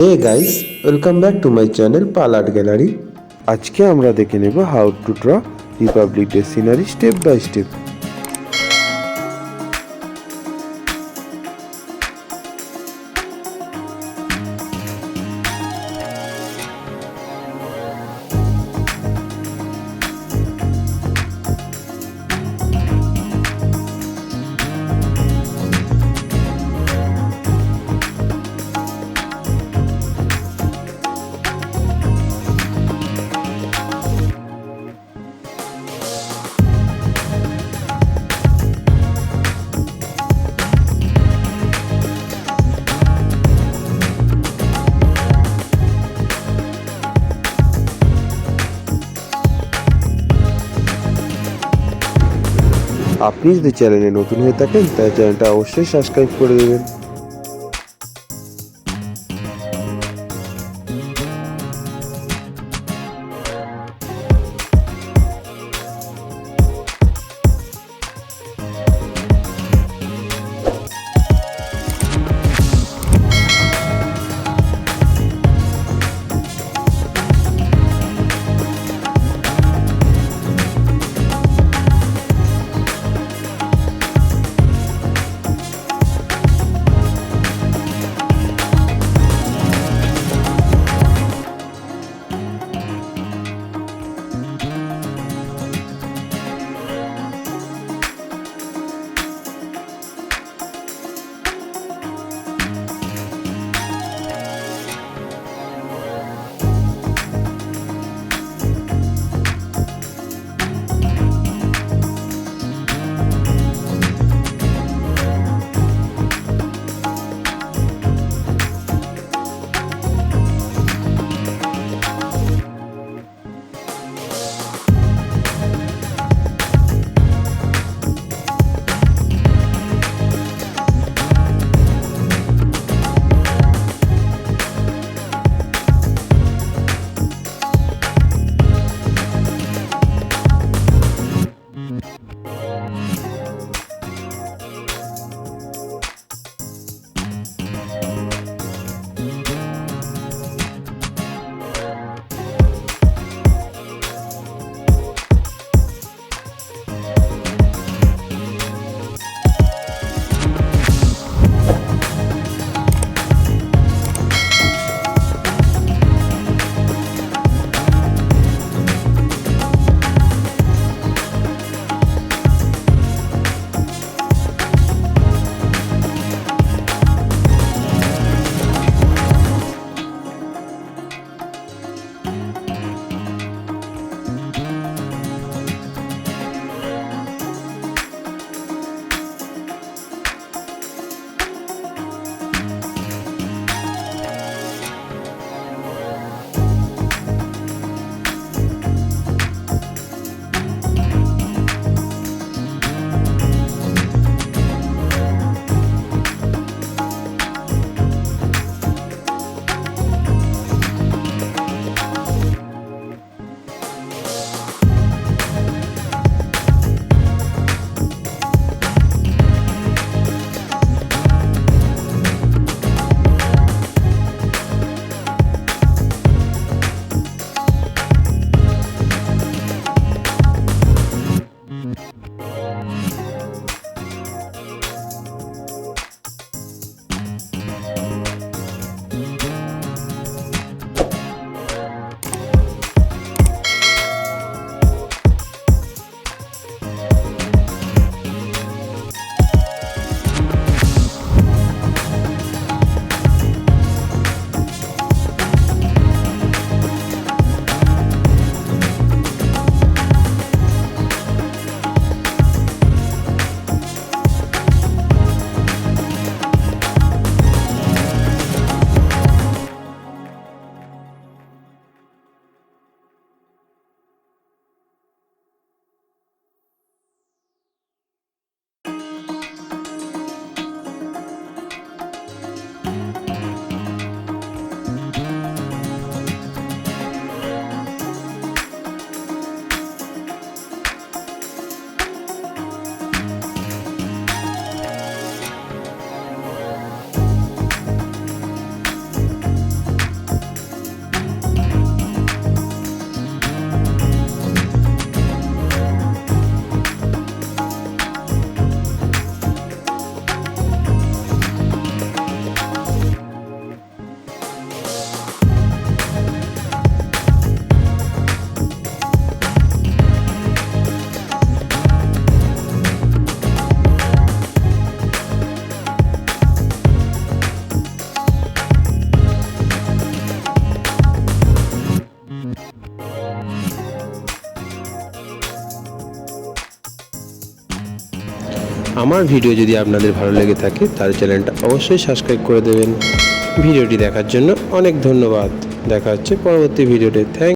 Hey guys, welcome back to my channel Pal Art Gallery. আজকে আমরা দেখে নেব how to draw Republic Day scenery step by step. আপনি যদি চ্যানেলে নতুন হয়ে থাকেন তাহলে চ্যানেলটা অবশ্যই সাবস্ক্রাইব করে দেবেন। আমার ভিডিও যদি আপনাদের ভালো লেগে থাকে তাহলে চ্যানেলটা অবশ্যই সাবস্ক্রাইব করে দেবেন। ভিডিওটি দেখার জন্য অনেক ধন্যবাদ। দেখা হচ্ছে পরবর্তী ভিডিওতে। থ্যাংক